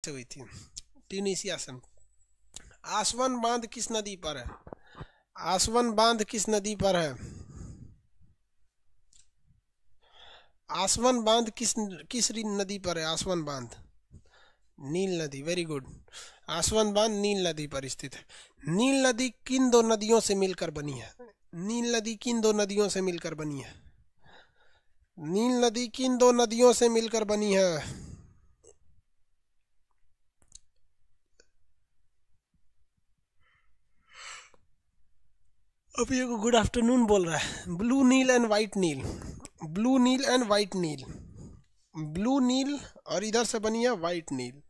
से हुई थी, ट्यूनीशिया से। आसवन बांध किस नदी पर है? आसवन बांध किस नदी पर है? आसवन बांध किस नदी पर है? आसवन बांध नील नदी। Very good. आसवन बांध नील नदी पर स्थित है। नील नदी किन दो नदियों से मिलकर बनी है? नील नदी किन दो नदियों से मिलकर बनी है? नील नदी किन दो नदियों से मिलकर बनी है? अब ये गुड आफ्टरनून बोल रहा है। Blue Nile and white Nile. Blue Nile and white Nile. Blue Nile और इधर से बनी है व्हाइट नील।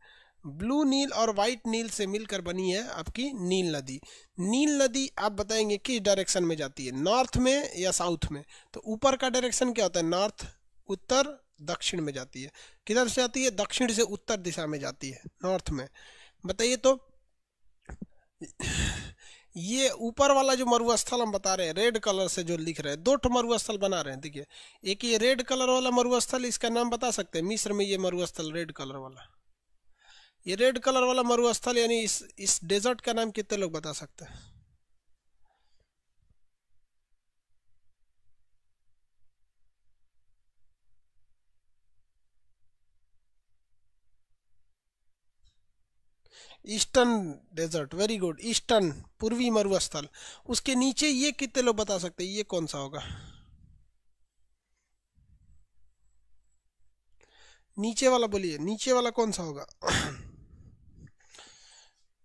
ब्लू नील और व्हाइट नील से मिलकर बनी है आपकी नील नदी। नील नदी आप बताएंगे किस डायरेक्शन में जाती है, नॉर्थ में या साउथ में? तो ऊपर का डायरेक्शन क्या होता है? नॉर्थ, उत्तर, दक्षिण में जाती है। किधर से आती है? दक्षिण से उत्तर दिशा में जाती है, नॉर्थ में। बताइए तो ये ऊपर वाला जो मरुस्थल हम बता रहे हैं, रेड कलर से जो लिख रहे हैं, दो मरुस्थल बना रहे हैं। देखिए, एक ये रेड कलर वाला मरुस्थल, इसका नाम बता सकते हैं? मिस्र में ये मरुस्थल रेड कलर वाला, ये रेड कलर वाला मरुस्थल यानी इस डेजर्ट का नाम कितने लोग बता सकते हैं? Eastern desert. Very good. Eastern, पूर्वी मरुस्थल। उसके नीचे ये कितने लोग बता सकते हैं? ये कौन सा होगा? नीचे वाला बोलिए, नीचे वाला कौन सा होगा?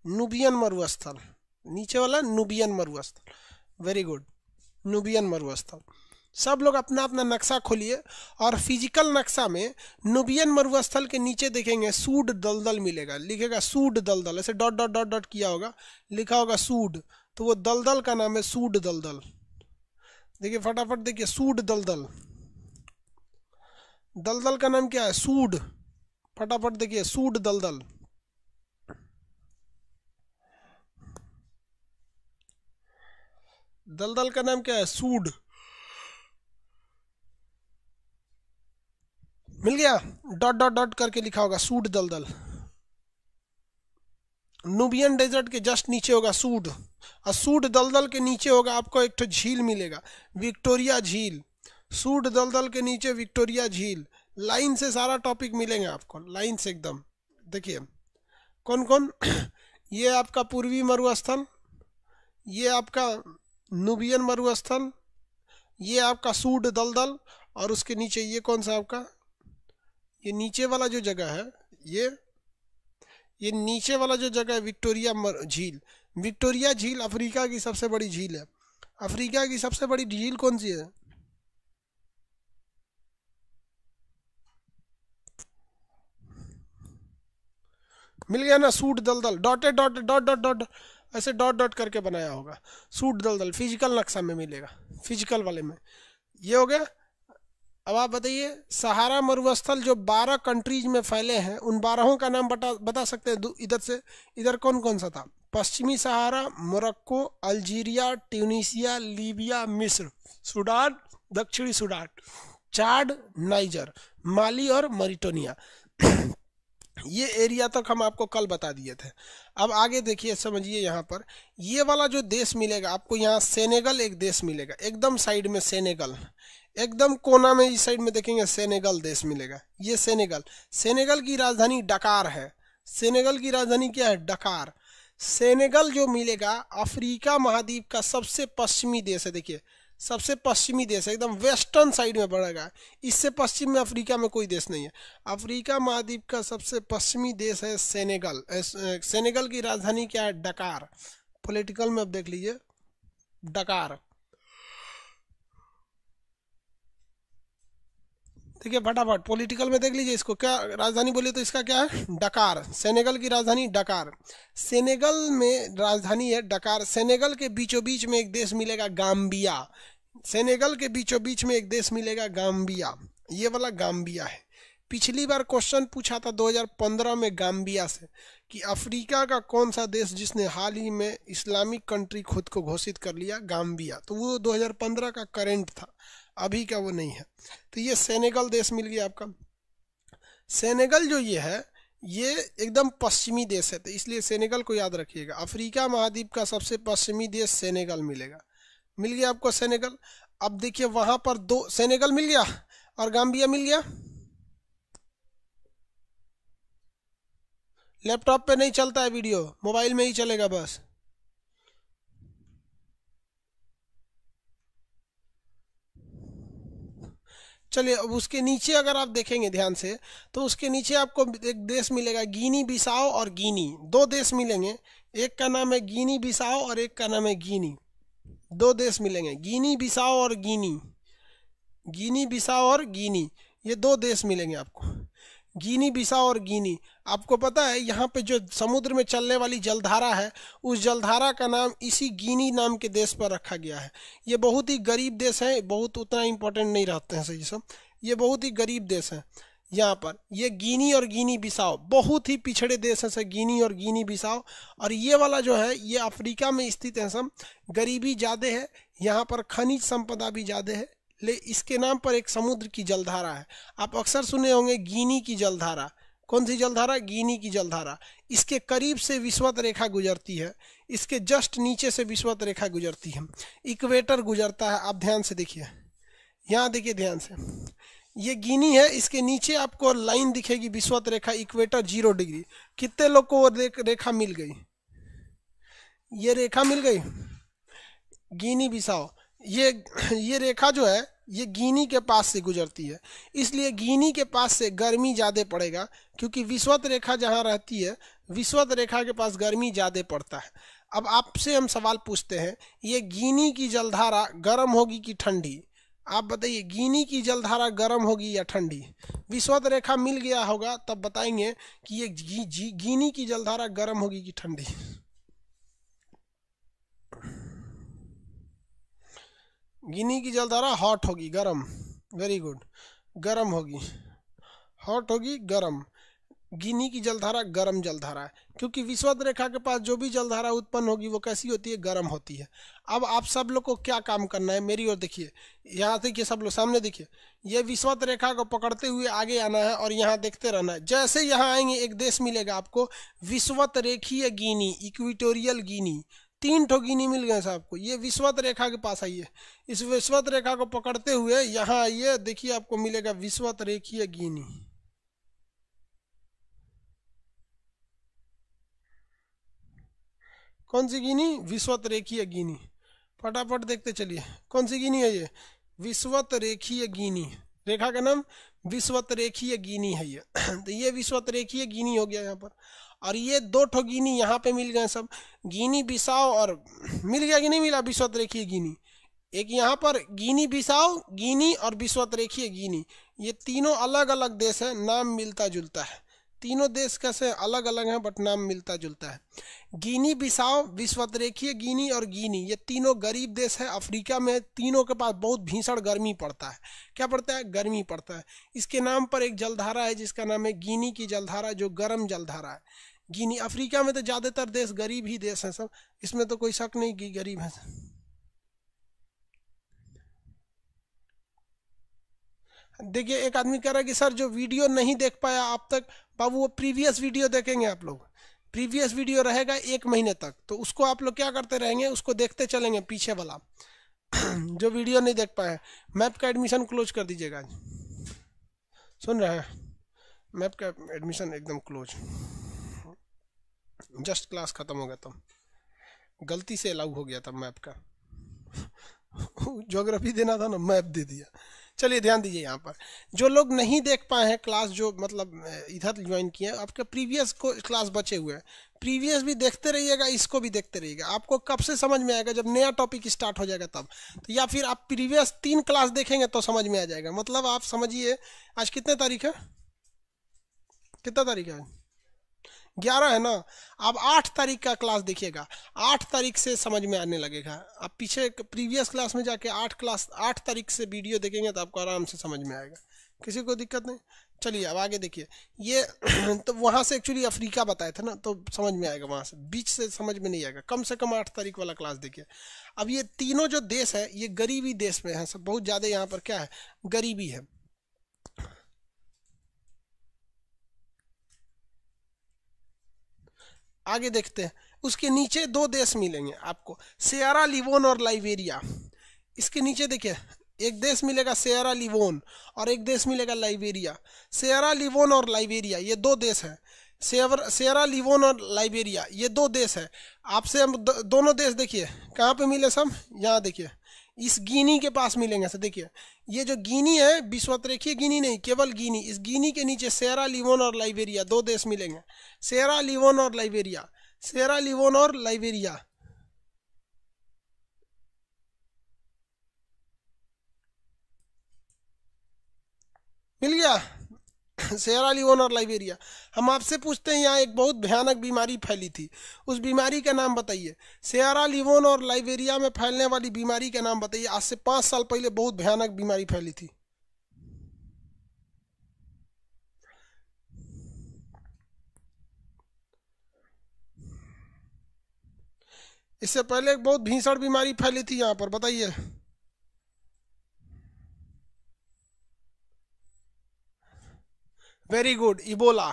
नुबियन मरुस्थल। नीचे वाला नुबियन मरुस्थल। वेरी गुड, नुबियन मरुस्थल। सब लोग अपना अपना नक्शा खोलिए और फिजिकल नक्शा में नुबियन मरुस्थल के नीचे देखेंगे सूड दलदल मिलेगा, लिखेगा सूड दलदल, ऐसे डॉट डॉट डॉट डॉट किया होगा, लिखा होगा सूड, तो वो दलदल का नाम है सूड दलदल। देखिए फटाफट देखिए, सूड दलदल। दलदल का नाम क्या है? सूड। फटाफट देखिए, सूड दलदल। दलदल का नाम क्या है? सूड। मिल गया? डॉट डॉट डॉट करके लिखा होगा सूड दलदल। नुबियन डेजर्ट के जस्ट नीचे होगा सूड, और सूड दलदल के नीचे होगा आपको एक तो झील मिलेगा, विक्टोरिया झील। सूड दलदल के नीचे विक्टोरिया झील। लाइन से सारा टॉपिक मिलेंगे आपको, लाइन से एकदम। देखिए कौन कौन ये आपका पूर्वी मरुस्थल, ये आपका नुबियन मरुस्थल, ये आपका सूड दलदल, और उसके नीचे ये कौन सा आपका, ये नीचे वाला जो जगह है, ये नीचे वाला जो जगह है विक्टोरिया झील। विक्टोरिया झील अफ्रीका की सबसे बड़ी झील है। अफ्रीका की सबसे बड़ी झील कौन सी है? मिल गया ना? सूड दलदल, dotted dot dot dot dot, ऐसे डॉट डॉट करके बनाया होगा। सूड दलदल फिजिकल नक्शा में मिलेगा, फिजिकल वाले में। ये हो गया। अब आप बताइए, सहारा मरुस्थल जो 12 कंट्रीज में फैले हैं, उन 12 का नाम बता सकते हैं? इधर से इधर कौन कौन सा था? पश्चिमी सहारा, मोरक्को, अल्जीरिया, ट्यूनीशिया, लीबिया, मिस्र, सूडान, दक्षिणी सूडान, चाड, नाइजर, माली और मॉरिटानिया। ये एरिया तक हम आपको कल बता दिए थे। अब आगे देखिए, समझिए, यहाँ पर ये वाला जो देश मिलेगा आपको, यहाँ सेनेगल एक देश मिलेगा, एकदम साइड में सेनेगल, एकदम कोना में इस साइड में देखेंगे सेनेगल देश मिलेगा। ये सेनेगल, सेनेगल की राजधानी डकार है। सेनेगल की राजधानी क्या है? डकार। सेनेगल जो मिलेगा अफ्रीका महाद्वीप का सबसे पश्चिमी देश है। देखिए सबसे पश्चिमी देश है, एकदम वेस्टर्न साइड में पड़ेगा। इससे पश्चिम में अफ्रीका में कोई देश नहीं है। अफ्रीका महाद्वीप का सबसे पश्चिमी देश है सेनेगल। सेनेगल की राजधानी क्या है? डकार। पॉलिटिकल में अब देख लीजिए, डकार। देखिए फटाफट पॉलिटिकल में देख लीजिए, इसको क्या राजधानी बोलिए तो इसका क्या है? डकार। सेनेगल की राजधानी डकार। सेनेगल में राजधानी है डकार। सेनेगल के बीचों बीच में एक देश मिलेगा गाम्बिया। सेनेगल के बीचों बीच में एक देश मिलेगा गाम्बिया, ये वाला गाम्बिया है। पिछली बार क्वेश्चन पूछा था 2015 में गाम्बिया से कि अफ्रीका का कौन सा देश जिसने हाल ही में इस्लामिक कंट्री खुद को घोषित कर लिया? गाम्बिया। तो वो 2015 का करेंट था, अभी का वो नहीं है। तो ये सेनेगल देश मिल गया आपका। सेनेगल जो ये है, ये एकदम पश्चिमी देश है, तो इसलिए सेनेगल को याद रखिएगा। अफ्रीका महाद्वीप का सबसे पश्चिमी देश सेनेगल मिलेगा। मिल गया आपको सेनेगल। अब देखिए वहां पर दो, सेनेगल मिल गया और गाम्बिया मिल गया। लैपटॉप पे नहीं चलता है वीडियो, मोबाइल में ही चलेगा बस। चलिए अब उसके नीचे अगर आप देखेंगे ध्यान से तो उसके नीचे आपको एक देश मिलेगा गिनी बिसाओ और गिनी, दो देश मिलेंगे। एक का नाम है गिनी बिसाओ और एक का नाम है गिनी। दो देश मिलेंगे, गिनी बिसाओ और गिनी, गिनी बिसाओ और गिनी, ये दो देश मिलेंगे आपको, गिनी बिसाओ और गिनी। आपको पता है यहाँ पे जो समुद्र में चलने वाली जलधारा है, उस जलधारा का नाम इसी गिनी नाम के देश पर रखा गया है। ये बहुत ही गरीब देश है, बहुत उतना इम्पोर्टेंट नहीं रहते हैं सही सब, ये बहुत ही गरीब देश है। यहाँ पर ये गिनी और गिनी बिसाओ बहुत ही पिछड़े देश हैं सब, गिनी और गिनी बिसाओ। और ये वाला जो है ये अफ्रीका में स्थित है सब, गरीबी ज़्यादा है, यहाँ पर खनिज संपदा भी ज़्यादा है। ले इसके नाम पर एक समुद्र की जलधारा है, आप अक्सर सुने होंगे गिनी की जलधारा। कौन सी जलधारा? गिनी की जलधारा। इसके करीब से विषुवत रेखा गुजरती है, इसके जस्ट नीचे से विषुवत रेखा गुजरती है, इक्वेटर गुजरता है। आप ध्यान से देखिए, यहाँ देखिए ध्यान से, ये गिनी है, इसके नीचे आपको लाइन दिखेगी विषुवत रेखा, इक्वेटर 0 डिग्री। कितने लोग को वो रेखा मिल गई? ये रेखा मिल गई गिनी बिसाओ। ये रेखा जो है ये गिनी के पास से गुजरती है, इसलिए गिनी के पास से गर्मी ज़्यादा पड़ेगा, क्योंकि विषुवत रेखा जहाँ रहती है, विषुवत रेखा के पास गर्मी ज़्यादा पड़ता है। अब आपसे हम सवाल पूछते हैं, ये गिनी की जलधारा गर्म होगी कि ठंडी? आप बताइए, गिनी की जलधारा गर्म होगी या ठंडी? विषुवत रेखा मिल गया होगा तब बताएंगे कि ये गिनी की जलधारा गर्म होगी कि ठंडी। गिनी की जलधारा हॉट होगी, गरम। वेरी गुड, गरम होगी, हॉट होगी, गरम। गिनी की जलधारा गरम जलधारा है, क्योंकि विषुवत रेखा के पास जो भी जलधारा उत्पन्न होगी वो कैसी होती है? गरम होती है। अब आप सब लोग को क्या काम करना है, मेरी ओर देखिए, यहाँ देखिए, सब लोग सामने देखिए, ये विषुवत रेखा को पकड़ते हुए आगे आना है और यहाँ देखते रहना है। जैसे यहाँ आएंगे एक देश मिलेगा आपको, विषुवत रेखीय गिनी, इक्वेटोरियल गिनी। 3 ठो गिनी मिल गए साहब को। ये विषुवत रेखा के पास आइए, इस विषुवत रेखा को पकड़ते हुए यहाँ आइए, देखिए आपको मिलेगा विषुवत रेखीय गिनी। कौन सी गिनी? विषुवत रेखीय गिनी। फटाफट देखते चलिए, कौन सी गिनी है ये? विषुवत रेखीय गिनी। रेखा का नाम विषुवत रेखीय गिनी है ये। तो ये विषुवत रेखीय गिनी हो गया यहाँ पर। और ये 2 ठो गिनी यहाँ पे मिल गए सब, गिनी बिसाओ, और मिल गया कि नहीं मिला विषुवत रेखीय गिनी? एक यहाँ पर गिनी बिसाओ, गिनी और विषुवत रेखीय गिनी, ये तीनों अलग अलग देश है, नाम मिलता जुलता है। तीनों देश कैसे अलग अलग हैं बट नाम मिलता जुलता है। गिनी बिसाओ, विषुवत रेखीय गिनी और गिनी, ये तीनों गरीब देश है, अफ्रीका में। तीनों के पास बहुत भीषण गर्मी पड़ता है। क्या पड़ता है? गर्मी पड़ता है। इसके नाम पर एक जलधारा है जिसका नाम है गिनी की जलधारा, जो गर्म जलधारा है। गिनी, अफ्रीका में तो ज़्यादातर देश गरीब ही देश हैं सब, इसमें तो कोई शक नहीं कि गरीब है। देखिए एक आदमी कह रहा है कि सर जो वीडियो नहीं देख पाया आप तक, बाबू वो प्रीवियस वीडियो देखेंगे आप लोग। प्रीवियस वीडियो रहेगा 1 महीने तक, तो उसको आप लोग क्या करते रहेंगे, उसको देखते चलेंगे पीछे वाला। जो वीडियो नहीं देख पाए, मैप का एडमिशन क्लोज कर दीजिएगा। सुन रहे हैं? मैप का एडमिशन एकदम क्लोज, जस्ट क्लास खत्म हो गया तब, गलती से अलाउ हो गया था मैप का। ज्योग्राफी देना था ना, मैप दे दिया। चलिए ध्यान दीजिए, यहाँ पर जो लोग नहीं देख पाए हैं क्लास, जो मतलब इधर ज्वाइन किए हैं, आपके प्रीवियस को क्लास बचे हुए हैं, प्रीवियस भी देखते रहिएगा, इसको भी देखते रहिएगा। आपको कब से समझ में आएगा? जब नया टॉपिक स्टार्ट हो जाएगा तब। तो या फिर आप प्रीवियस 3 क्लास देखेंगे तो समझ में आ जाएगा। मतलब आप समझिए, आज कितने तारीख है? कितना तारीख है? 11 है ना। अब 8 तारीख का क्लास देखिएगा, 8 तारीख से समझ में आने लगेगा। आप पीछे प्रीवियस क्लास में जाके 8 तारीख से वीडियो देखेंगे तो आपको आराम से समझ में आएगा, किसी को दिक्कत नहीं। चलिए अब आगे देखिए, ये तो वहाँ से एक्चुअली अफ्रीका बताए थे ना, तो समझ में आएगा, वहाँ से बीच से समझ में नहीं आएगा। कम से कम 8 तारीख वाला क्लास देखिए। अब ये तीनों जो देश है ये गरीबी देश में है सब, बहुत ज़्यादा यहाँ पर क्या है? गरीबी है। आगे देखते हैं। उसके नीचे दो देश मिलेंगे आपको, सियरा लियोन और लाइबेरिया। इसके नीचे देखिए, एक देश मिलेगा सियरा लियोन और एक देश मिलेगा लाइबेरिया। सियरा लियोन और लाइबेरिया ये दो देश हैं। सियरा लियोन और लाइबेरिया ये दो देश है। आपसे हम दोनों देश देखिए कहाँ पे मिले सब, यहाँ देखिए इस गिनी के पास मिलेंगे। से देखिए ये जो गिनी है, विश्वतरेखीय गिनी नहीं, केवल गिनी, इस गिनी के नीचे सियरा लियोन और लाइबेरिया दो देश मिलेंगे। सियरा लियोन और लाइबेरिया, सियरा लियोन और लाइबेरिया। मिल गया सियरा लियोन और लाइबेरिया। हम आपसे पूछते हैं यहाँ एक बहुत भयानक बीमारी फैली थी, उस बीमारी का नाम बताइए। सियरा लियोन और लाइबेरिया में फैलने वाली बीमारी का नाम बताइए। आज से 5 साल पहले बहुत भयानक बीमारी फैली थी। इससे पहले एक बहुत भीषण बीमारी फैली थी यहाँ पर, बताइए। Very good, Ebola.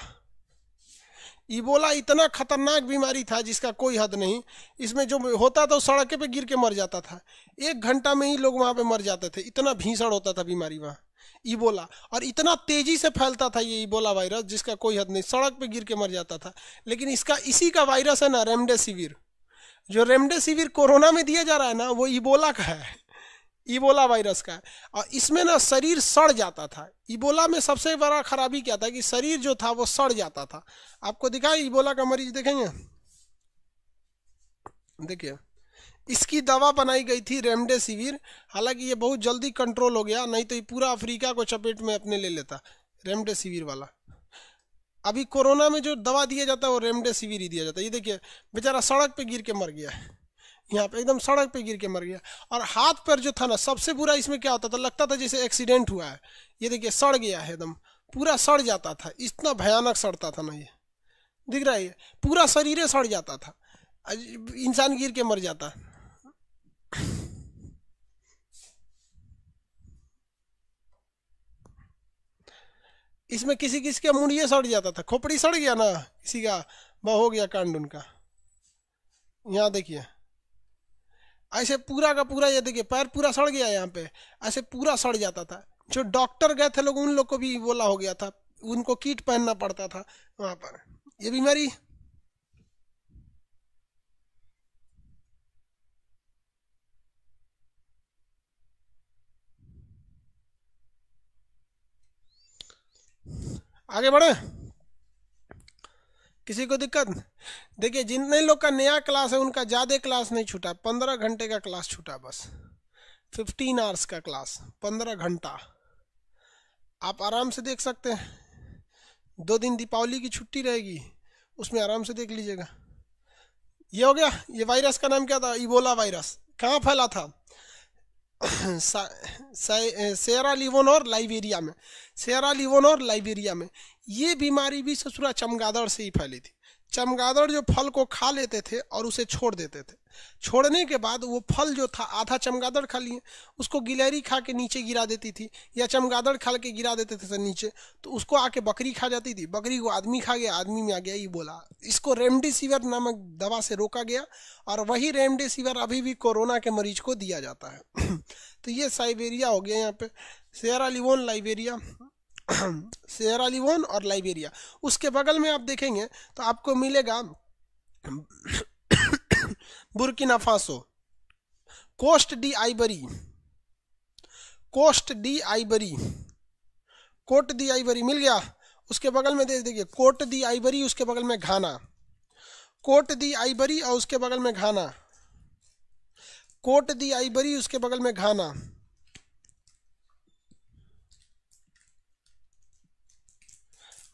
इबोला इतना खतरनाक बीमारी था जिसका कोई हद नहीं। इसमें जो होता था वो सड़क पे गिर के मर जाता था, 1 घंटा में ही लोग वहां पे मर जाते थे, इतना भीषण होता था बीमारी वहाँ इबोला। और इतना तेजी से फैलता था ये इबोला वायरस जिसका कोई हद नहीं, सड़क पे गिर के मर जाता था। लेकिन इसका इसी का वायरस है ना रेमडेसिविर, जो रेमडेसिविर कोरोना में दिया जा रहा है ना, वो इबोला का है, इबोला वायरस का है। और इसमें ना शरीर सड़ जाता था। इबोला में सबसे बड़ा खराबी क्या था कि शरीर जो था वो सड़ जाता था। आपको दिखाई इबोला का मरीज देखेंगे, देखिए इसकी दवा बनाई गई थी रेमडेसिविर। हालांकि ये बहुत जल्दी कंट्रोल हो गया, नहीं तो ये पूरा अफ्रीका को चपेट में अपने ले लेता रेमडेसिविर वाला। अभी कोरोना में जो दवा दिया जाता है वो रेमडेसिविर ही दिया जाता है। ये देखिए बेचारा सड़क पे गिर के मर गया है, यहाँ पे एकदम सड़क पे गिर के मर गया। और हाथ पैर जो था ना, सबसे बुरा इसमें क्या होता था, लगता था जैसे एक्सीडेंट हुआ है। ये देखिए सड़ गया है, एकदम पूरा सड़ जाता था, इतना भयानक सड़ता था ना, ये दिख रहा है, पूरा शरीर सड़ जाता था, इंसान गिर के मर जाता। इसमें किसी किसी का मुंडिया सड़ जाता था, खोपड़ी सड़ गया ना किसी का, वह हो गया कांड उनका। यहाँ देखिए ऐसे पूरा का पूरा, ये देखिए पैर पूरा सड़ गया, यहाँ पे ऐसे पूरा सड़ जाता था। जो डॉक्टर गए थे लोग, उन लोग को भी बोला हो गया था, उनको किट पहनना पड़ता था वहां पर। ये बीमारी आगे बढ़े, किसी को दिक्कत। देखिए जितने लोग का नया क्लास है उनका ज़्यादा क्लास नहीं छूटा, 15 घंटे का क्लास छूटा बस, 15 आवर्स का क्लास, 15 घंटा आप आराम से देख सकते हैं। 2 दिन दीपावली की छुट्टी रहेगी, उसमें आराम से देख लीजिएगा। ये हो गया। ये वायरस का नाम क्या था, इबोला वायरस। कहाँ फैला था सेरा लियोन और लाइबेरिया में, सेरा लियोन और लाइबेरिया में। ये बीमारी भी ससुरा चमगादड़ से ही फैली थी। चमगादड़ जो फल को खा लेते थे और उसे छोड़ देते थे, छोड़ने के बाद वो फल जो था आधा चमगादड़ खा लिए, उसको गिलहरी खा के नीचे गिरा देती थी, या चमगादड़ खा के गिरा देते थे नीचे, तो उसको आके बकरी खा जाती थी, बकरी को आदमी खा गया, आदमी में आ गया ये बोला। इसको रेमडेसिविर नामक दवा से रोका गया, और वही रेमडेसिविर अभी भी कोरोना के मरीज को दिया जाता है। तो ये साइबेरिया हो गया, यहाँ पे Sierra Leone Liberia, Sierra Leone और लाइबेरिया। उसके बगल में आप देखेंगे तो आपको मिलेगा Burkina Faso, coast de Ivory, coast de Ivory, Cote de Ivory मिल गया। उसके बगल में देखिए कोट दी आइबरी, उसके बगल में घाना, कोट दी आइबरी और उसके बगल में घाना, कोट दी आइबरी उसके बगल में घाना।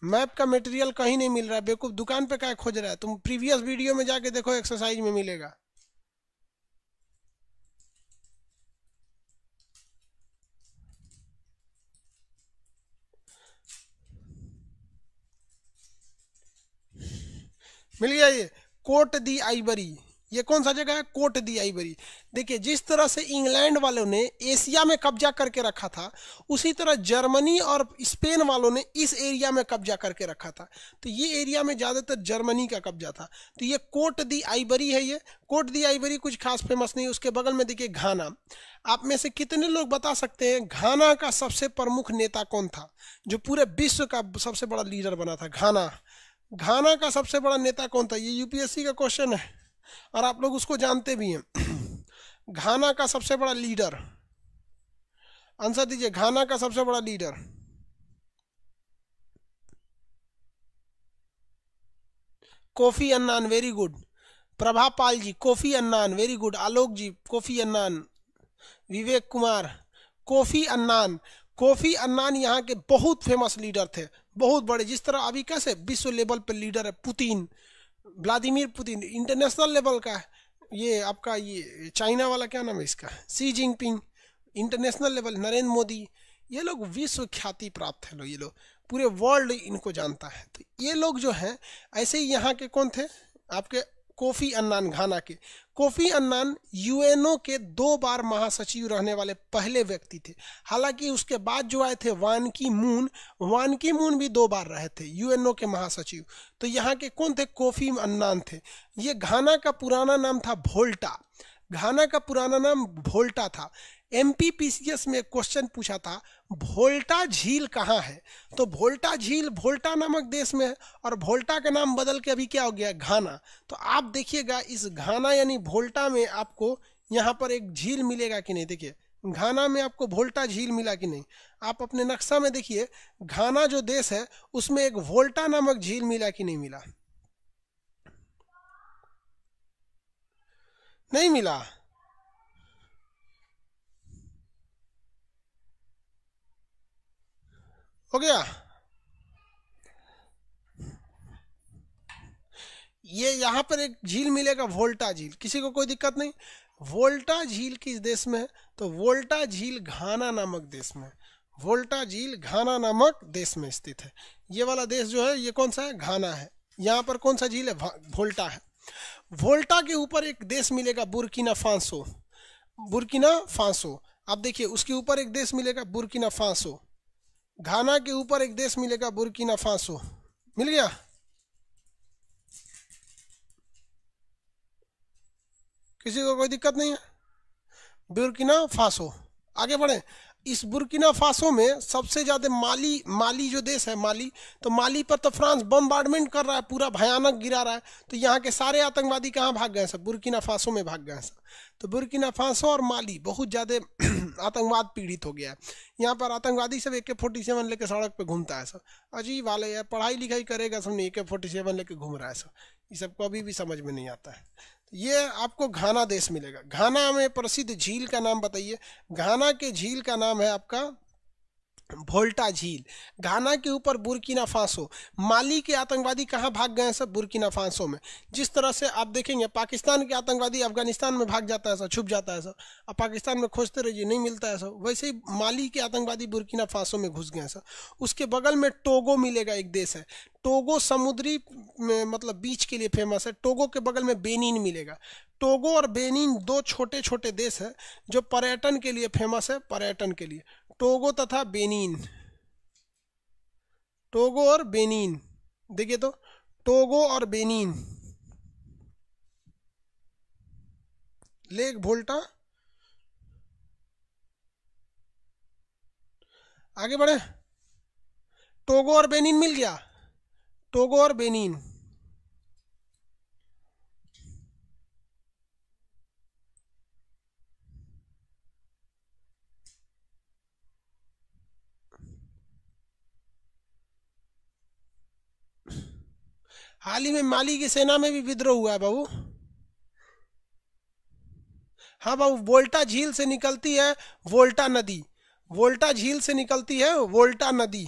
मैप का मटेरियल कहीं नहीं मिल रहा है, बेवकूफ, दुकान पे क्या खोज रहा है, तुम प्रीवियस वीडियो में जाके देखो, एक्सरसाइज में मिलेगा। मिल गया ये कोट दी आइबरी, ये कौन सा जगह है? कोट दी आइवरी। देखिए जिस तरह से इंग्लैंड वालों ने एशिया में कब्जा करके रखा था, उसी तरह जर्मनी और स्पेन वालों ने इस एरिया में कब्जा करके रखा था। तो ये एरिया में ज़्यादातर जर्मनी का कब्जा था। तो ये कोट दी आइवरी है। ये कोट दी आइवरी कुछ खास फेमस नहीं। उसके बगल में देखिए घाना। आप में से कितने लोग बता सकते हैं घाना का सबसे प्रमुख नेता कौन था, जो पूरे विश्व का सबसे बड़ा लीडर बना था? घाना, घाना का सबसे बड़ा नेता कौन था? ये यूपीएससी का क्वेश्चन है और आप लोग उसको जानते भी हैं। घाना का सबसे बड़ा लीडर, आंसर दीजिए। घाना का सबसे बड़ा लीडर, Kofi Annan, very good. Prabha Pal ji, Kofi Annan, very good. Alok ji, Kofi Annan. Vivek Kumar, Kofi Annan. Kofi Annan यहाँ के बहुत फेमस लीडर थे, बहुत बड़े। जिस तरह अभी कैसे विश्व लेवल पर लीडर है Putin, Vladimir Putin, international level का है। ये आपका ये चाइना वाला क्या नाम है इसका, सी Jinping, international level. Narendra Modi, ये लोग विश्व ख्याति प्राप्त है लोग, ये लोग पूरे वर्ल्ड इनको जानता है। तो ये लोग जो हैं, ऐसे ही यहाँ के कौन थे आपके? कोफी अन्नान, घाना के। कोफी अन्नान यूएनओ के 2 बार महासचिव रहने वाले पहले व्यक्ति थे। हालांकि उसके बाद जो आए थे वान की मून भी 2 बार रहे थे यूएनओ के महासचिव। तो यहाँ के कौन थे? कोफी अन्नान थे। ये घाना का पुराना नाम था भोल्टा। घाना का पुराना नाम भोल्टा था। एमपीपीसीएस में क्वेश्चन पूछा था भोल्टा झील कहाँ है? तो भोल्टा झील भोल्टा नामक देश में है, और भोल्टा का नाम बदल के अभी क्या हो गया? घाना। तो आप देखिएगा इस घाना यानी भोल्टा में आपको यहाँ पर एक झील मिलेगा कि नहीं? देखिए घाना में आपको भोल्टा झील मिला कि नहीं? आप अपने नक्शा में देखिए, घाना जो देश है उसमें एक भोल्टा नामक झील मिला कि नहीं मिला? नहीं मिला। हो गया। ये यहाँ पर एक झील मिलेगा वोल्टा झील, किसी को कोई दिक्कत नहीं। वोल्टा झील किस देश में है? तो वोल्टा झील घाना नामक देश में। वोल्टा झील घाना नामक देश में स्थित है। ये वाला देश जो है ये कौन सा है? घाना है। यहाँ पर कौन सा झील है? वोल्टा है। वोल्टा के ऊपर एक देश मिलेगा बुर्किना फासो। बुर्किना फासो, आप देखिए उसके ऊपर एक देश मिलेगा बुर्किना फासो। घाना के ऊपर एक देश मिलेगा बुर्किना फासो। मिल गया? किसी को कोई दिक्कत नहीं है? Burkina Faso. आगे बढ़े। इस बुर्किना फासो में सबसे ज्यादा माली जो देश है, माली, तो माली पर तो फ्रांस बमबार्डमेंट कर रहा है, पूरा भयानक गिरा रहा है। तो यहाँ के सारे आतंकवादी कहाँ भाग गए सब? बुर्किना फासो में भाग गए सब। तो बुर्किना फासो और माली बहुत ज्यादा आतंकवाद पीड़ित हो गया है। यहाँ पर आतंकवादी सब AK-47 लेके सड़क पे घूमता है सब। अजीब वाले है, पढ़ाई लिखाई करेगा सब नहीं, AK-47 लेके घूम रहा है सब। ये सब कभी भी समझ में नहीं आता है। ये आपको घाना देश मिलेगा। घाना में प्रसिद्ध झील का नाम बताइए। घाना के झील का नाम है आपका वोल्टा झील। घाना के ऊपर बुर्किना फासो। माली के आतंकवादी कहाँ भाग गए हैं सब? बुर्किना फासो में। जिस तरह से आप देखेंगे पाकिस्तान के आतंकवादी अफगानिस्तान में भाग जाता है सब, छुप जाता है सब, अब पाकिस्तान में खोजते रहिए नहीं मिलता है सब, वैसे ही माली के आतंकवादी बुर्किना फासो में घुस गए हैं सब। उसके बगल में टोगो मिलेगा, एक देश है टोगो, समुद्री मतलब बीच के लिए फेमस है। टोगो के बगल में बेनिन मिलेगा। टोगो और बेनिन 2 छोटे छोटे देश है जो पर्यटन के लिए फेमस है, पर्यटन के लिए। टोगो तथा बेनिन, टोगो और बेनिन, देखिए तो टोगो और बेनिन। लेक वोल्टा। आगे बढ़े। टोगो और बेनिन मिल गया। टोगो और बेनिन। हाल ही में माली की सेना में भी विद्रोह हुआ है बाबू। हाँ बाबू, वोल्टा झील से निकलती है वोल्टा नदी। वोल्टा झील से निकलती है वोल्टा नदी।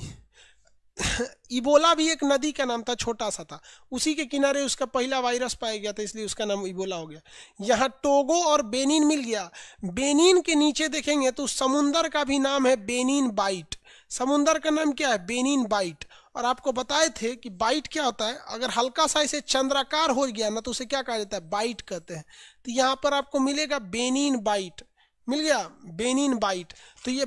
इबोला भी एक नदी का नाम था, छोटा सा था, उसी के किनारे उसका पहला वायरस पाया गया था, इसलिए उसका नाम इबोला हो गया। यहाँ टोगो और बेनिन मिल गया। बेनिन के नीचे देखेंगे तो समुंदर का भी नाम है बेनिन बाइट। समुंदर का नाम क्या है? Benin bight. और आपको बताए थे कि बाइट क्या होता है, अगर हल्का सा इसे चंद्राकार हो गया ना तो उसे क्या कहा जाता है, बाइट कहते हैं। तो यहाँ पर आपको मिलेगा बेनिन बाइट, मिल गया बेनिन बाइट। तो ये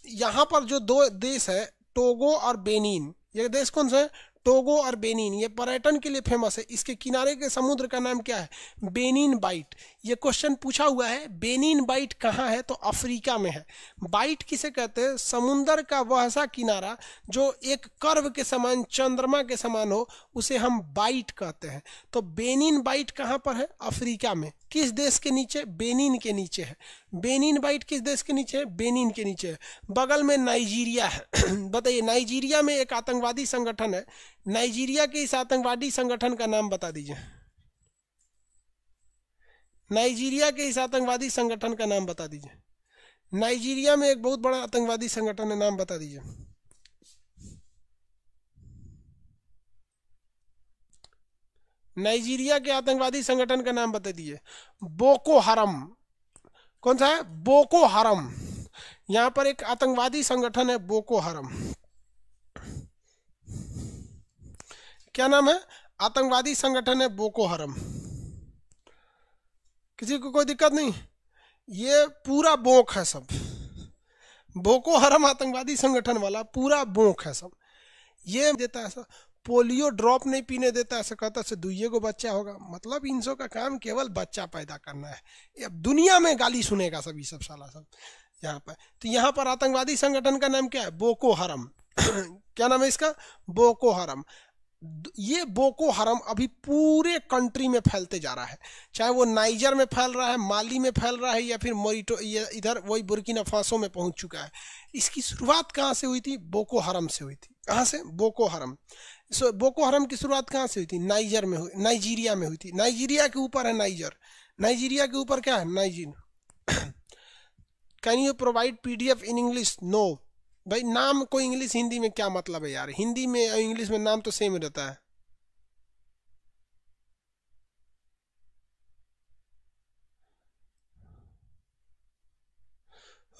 यहाँ पर जो दो देश है टोगो और बेनिन, ये देश कौन सा है, टोगो और बेनिन, ये पर्यटन के लिए फेमस है। इसके किनारे के समुद्र का नाम क्या है, बेनिन बाइट। ये क्वेश्चन पूछा हुआ है बेनिन बाइट कहाँ है, तो अफ्रीका में है। बाइट किसे कहते हैं, समुद्र का वह सा किनारा जो एक कर्व के समान, चंद्रमा के समान हो, उसे हम बाइट कहते हैं। तो बेनिन बाइट कहाँ पर है, अफ्रीका में। किस देश के नीचे, बेनिन के नीचे है। बेनिन बाइट किस देश के नीचे है, बेनिन के नीचे है। बगल में नाइजीरिया है। बताइए नाइजीरिया में एक आतंकवादी संगठन है, नाइजीरिया के इस आतंकवादी संगठन का नाम बता दीजिए। नाइजीरिया के इस आतंकवादी संगठन का नाम बता दीजिए। नाइजीरिया में एक बहुत बड़ा आतंकवादी संगठन है, नाम बता दीजिए। नाइजीरिया के आतंकवादी संगठन का नाम बता दीजिए। बोको हरम। कौन सा है, बोको हरम। यहां पर एक आतंकवादी संगठन है बोको हरम। क्या नाम है, आतंकवादी संगठन है बोको हरम। किसी को कोई दिक्कत नहीं, ये पूरा बोक है सब। बोको हरम आतंकवादी संगठन वाला पूरा बोक है सब। ये देता है ऐसा, पोलियो ड्रॉप नहीं पीने देता, ऐसा कहता है दुइये को बच्चा होगा। मतलब इनसों का काम केवल बच्चा पैदा करना है। अब दुनिया में गाली सुनेगा सब, ये सब साला सब यहाँ पर। तो यहाँ पर आतंकवादी संगठन का नाम क्या है, बोको हरम। क्या नाम है इसका, बोको हरम। ये बोको हरम अभी पूरे कंट्री में फैलते जा रहा है, चाहे वो नाइजर में फैल रहा है, माली में फैल रहा है, या फिर मोरिटो ये इधर वही बुर्किना फासो में पहुंच चुका है। इसकी शुरुआत कहाँ से हुई थी, बोको हरम से हुई थी। कहाँ से, बोको हरम। बोको हरम की शुरुआत कहाँ से हुई थी, नाइजर में हुई, नाइजीरिया में हुई थी। नाइजीरिया के ऊपर है नाइजर, नाइजीरिया के ऊपर क्या है, Niger. Can you provide PDF in English, no. भाई नाम को इंग्लिश हिंदी में क्या मतलब है यार, हिंदी में और इंग्लिश में नाम तो सेम रहता है।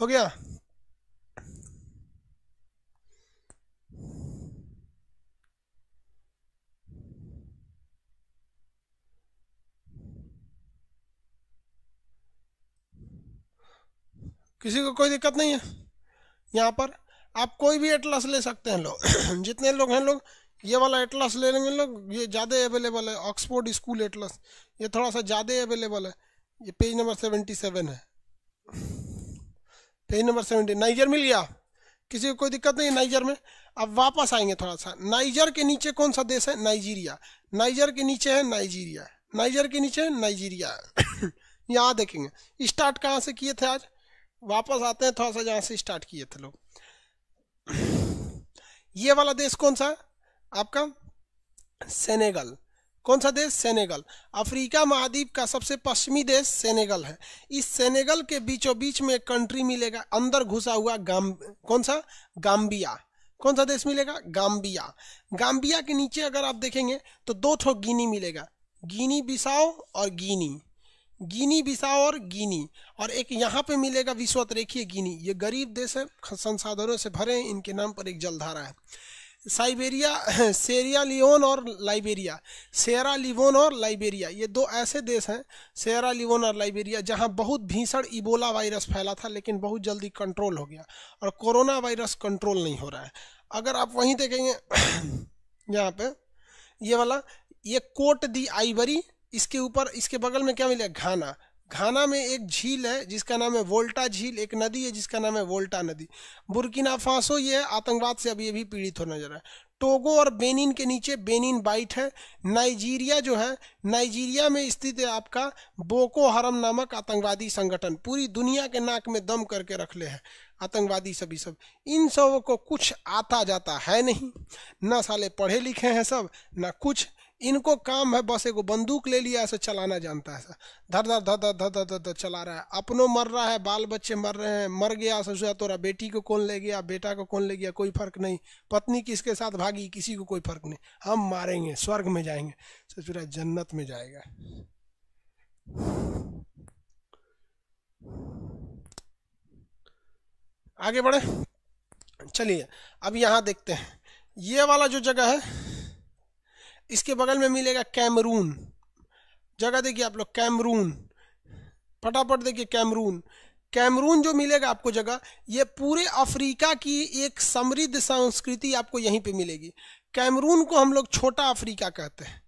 हो गया, किसी को कोई दिक्कत नहीं है। यहाँ पर आप कोई भी एटलस ले सकते हैं लोग। जितने लोग हैं लोग ये वाला एटलस ले लेंगे लोग, ये ज़्यादा अवेलेबल है, ऑक्सफोर्ड स्कूल एटलस, ये थोड़ा सा ज़्यादा अवेलेबल है। ये पेज नंबर 77 है, पेज नंबर 70। नाइजर मिल गया, किसी को कोई दिक्कत नहीं नाइजर में। अब वापस आएंगे थोड़ा सा, नाइजर के नीचे कौन सा देश है, नाइजीरिया। नाइजर के नीचे है नाइजीरिया, नाइजर के नीचे है नाइजीरिया। यहाँ देखेंगे स्टार्ट कहाँ से किए थे आज, वापस आते हैं थोड़ा सा जहाँ से स्टार्ट किए थे लोग। ये वाला देश कौन सा है आपका, सेनेगल। कौन सा देश, सेनेगल। अफ्रीका महाद्वीप का सबसे पश्चिमी देश सेनेगल है। इस सेनेगल के बीचों बीच में एक कंट्री मिलेगा अंदर घुसा हुआ, कौन सा, गाम्बिया। कौन सा देश मिलेगा, गाम्बिया। गाम्बिया के नीचे अगर आप देखेंगे तो दो ठो गिनी मिलेगा, गिनी बिसाओ और गिनी, गिनी बिसाओ और गिनी। और एक यहाँ पे मिलेगा विश्वतरेखीय गिनी। ये गरीब देश है, संसाधनों से भरे हैं, इनके नाम पर एक जलधारा है। साइबेरिया, सेरिया लियोन और लाइबेरिया, सेरा लिवोन और लाइबेरिया, ये दो ऐसे देश हैं, सेरा लिवोन और लाइबेरिया, जहां बहुत भीषण इबोला वायरस फैला था लेकिन बहुत जल्दी कंट्रोल हो गया, और कोरोना वायरस कंट्रोल नहीं हो रहा है। अगर आप वहीं देखेंगे यहाँ पे ये वाला, ये कोट दी आइवरी, इसके ऊपर इसके बगल में क्या मिलेगा, घाना। घाना में एक झील है जिसका नाम है वोल्टा झील, एक नदी है जिसका नाम है वोल्टा नदी। बुर्किना फासो ये आतंकवाद से अभी अभी पीड़ित हो नजर है। टोगो और बेनिन के नीचे बेनिन बाइट है। नाइजीरिया जो है, नाइजीरिया में स्थित है आपका बोको हरम नामक आतंकवादी संगठन, पूरी दुनिया के नाक में दम करके रख ले है आतंकवादी सभी सब। इन सब को कुछ आता जाता है नहीं, ना साले पढ़े लिखे हैं सब, ना कुछ। इनको काम है बस एगो बंदूक ले लिया, ऐसे चलाना जानता है, धर धर धर धर धर धर धर चला रहा है। अपनों मर रहा है, बाल बच्चे मर रहे हैं, मर गया ससुरा तोरा, बेटी को कौन ले गया, बेटा को कौन ले गया, कोई फर्क नहीं। पत्नी किसके साथ भागी, किसी को कोई फर्क नहीं। हम मारेंगे, स्वर्ग में जाएंगे, ससुरा जन्नत में जाएगा। आगे बढ़े, चलिए अब यहाँ देखते हैं। ये वाला जो जगह है इसके बगल में मिलेगा कैमरून। जगह देखिए आप लोग, कैमरून, फटाफट देखिए कैमरून। कैमरून जो मिलेगा आपको जगह, ये पूरे अफ्रीका की एक समृद्ध संस्कृति आपको यहीं पे मिलेगी। कैमरून को हम लोग छोटा अफ्रीका कहते हैं,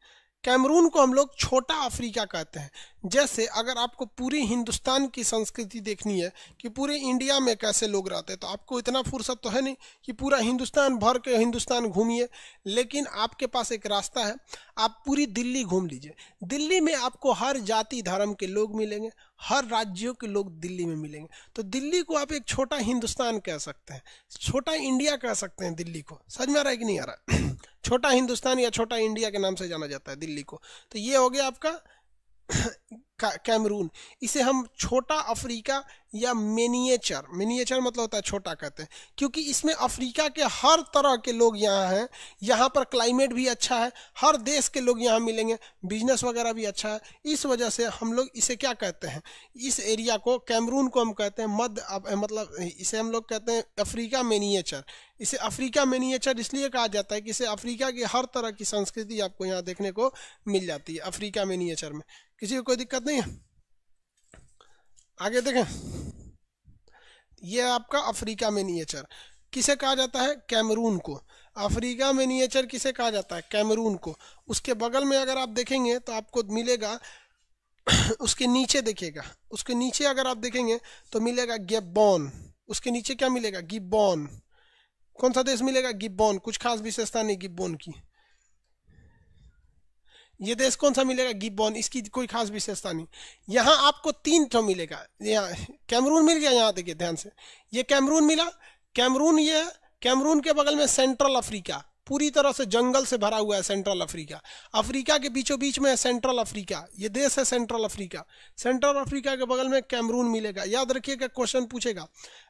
कैमरून को हम लोग छोटा अफ्रीका कहते हैं। जैसे अगर आपको पूरी हिंदुस्तान की संस्कृति देखनी है कि पूरे इंडिया में कैसे लोग रहते हैं, तो आपको इतना फुर्सत तो है नहीं कि पूरा हिंदुस्तान भर के हिंदुस्तान घूमिए, लेकिन आपके पास एक रास्ता है, आप पूरी दिल्ली घूम लीजिए। दिल्ली में आपको हर जाति धर्म के लोग मिलेंगे, हर राज्यों के लोग दिल्ली में मिलेंगे। तो दिल्ली को आप एक छोटा हिंदुस्तान कह सकते हैं, छोटा इंडिया कह सकते हैं दिल्ली को। समझ में आ रहा है कि नहीं आ रहा? छोटा हिंदुस्तान या छोटा इंडिया के नाम से जाना जाता है दिल्ली को। तो ये हो गया आपका कैमरून। इसे हम छोटा अफ्रीका या मिनिएचर, मिनिएचर मतलब होता है छोटा कहते हैं, क्योंकि इसमें अफ्रीका के हर तरह के लोग यहाँ हैं। यहाँ पर क्लाइमेट भी अच्छा है, हर देश के लोग यहाँ मिलेंगे, बिजनेस वगैरह भी अच्छा है। इस वजह से हम लोग इसे क्या कहते हैं, इस एरिया को, कैमरून को हम कहते हैं मध्य, मतलब इसे हम लोग कहते हैं अफ्रीका मिनिएचर। इसे अफ्रीका मिनिएचर इसलिए कहा जाता है कि इसे अफ्रीका की हर तरह की संस्कृति आपको यहाँ देखने को मिल जाती है अफ्रीका मिनिएचर में। किसी को कोई दिक्कत नहीं है? आगे देखें, ये आपका अफ्रीका मिनिएचर किसे कहा जाता है? कैमरून को। अफ्रीका मिनिएचर किसे कहा जाता है? कैमरून को। उसके बगल में अगर आप देखेंगे तो आपको मिलेगा उसके नीचे देखिएगा, उसके नीचे अगर आप देखेंगे तो मिलेगा गैबोन। उसके नीचे क्या मिलेगा? गिब्बॉन। कौन सा देश मिलेगा? गिब्बॉन। कुछ खास विशेषता नहीं गिब्बॉन की। ये देश कौन सा मिलेगा? गिब्बॉन। इसकी कोई खास विशेषता नहीं। यहाँ आपको 3 ठो मिलेगा। यहाँ कैमरून मिल गया, यहाँ देखिए ध्यान से, ये कैमरून मिला। कैमरून, ये कैमरून के बगल में सेंट्रल अफ्रीका, पूरी तरह से जंगल से भरा हुआ है सेंट्रल अफ्रीका। अफ्रीका के बीचों बीच में है सेंट्रल अफ्रीका, ये देश है सेंट्रल अफ्रीका। सेंट्रल अफ्रीका के बगल में कैमरून मिलेगा। याद रखिएगा, क्वेश्चन पूछेगा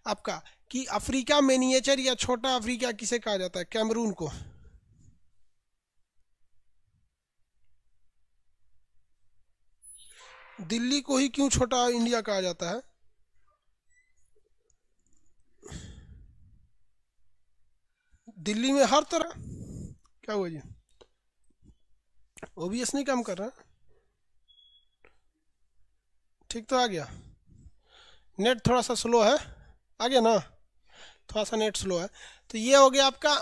आपका कि अफ्रीका मिनिएचर या छोटा अफ्रीका किसे कहा जाता है? कैमरून को। दिल्ली को ही क्यों छोटा इंडिया कहा जाता है? दिल्ली में हर तरह, क्या हुआ जी? ओबीएस नहीं काम कर रहा? ठीक तो आ गया? नेट थोड़ा सा स्लो है, आ गया ना? थोड़ा सा नेट स्लो है। तो ये हो गया आपका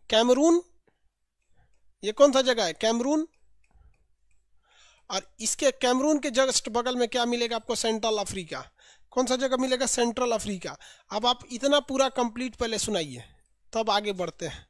कैमरून। ये कौन सा जगह है? कैमरून। और इसके कैमरून के जस्ट बगल में क्या मिलेगा आपको? Central Africa. कौन सा जगह मिलेगा? Central Africa. अब आप इतना पूरा कंप्लीट पहले सुनाइए, तब आगे बढ़ते हैं,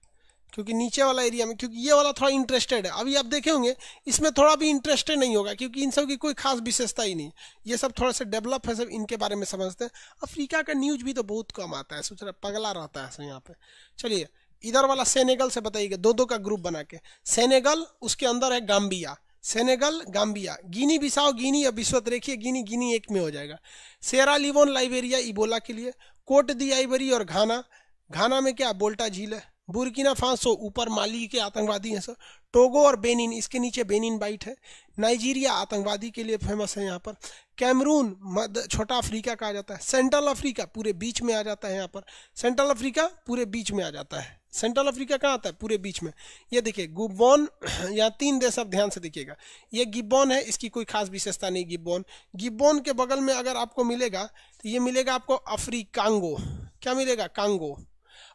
क्योंकि नीचे वाला एरिया में, क्योंकि ये वाला थोड़ा इंटरेस्टेड है। अभी आप देखे होंगे इसमें थोड़ा भी इंटरेस्टेड नहीं होगा, क्योंकि इन सब की कोई खास विशेषता ही नहीं। ये सब थोड़ा सा डेवलप है, सब इनके बारे में समझते हैं। अफ्रीका का न्यूज भी तो बहुत कम आता है, सोच रहा पगला रहता है सब यहाँ पे। चलिए इधर वाला सेनेगल से बताइएगा, 2-2 का ग्रुप बना के। सेनेगल, उसके अंदर है गाम्बिया, सेनेगल, गाम्बिया, गिनी बिसाओ, गिनी, अब विश्वत देखिए, गिनी गिनी एक में हो जाएगा। सेरा लिवोन, लाइबेरिया इबोला के लिए। कोट दी आइवरी और घाना, घाना में क्या? बोल्टा झील है। बुर्किना फासो, ऊपर माली के आतंकवादी हैं सर। टोगो और बेनिन, इसके नीचे बेनिन बाइट है। नाइजीरिया आतंकवादी के लिए फेमस है यहाँ पर। कैमरून मध्य छोटा अफ्रीका कहा जाता है। सेंट्रल अफ्रीका पूरे बीच में आ जाता है यहाँ पर। सेंट्रल अफ्रीका पूरे बीच में आ जाता है। सेंट्रल अफ्रीका कहाँ आता है? पूरे बीच में। ये देखिए गिब्बॉन, यहाँ 3 देश, आप ध्यान से देखिएगा। ये गिब्बॉन है, इसकी कोई खास विशेषता नहीं। गिब्बॉन, गिब्बॉन के बगल में अगर आपको मिलेगा तो ये मिलेगा आपको अफ्रीकांगो। क्या मिलेगा? कांगो।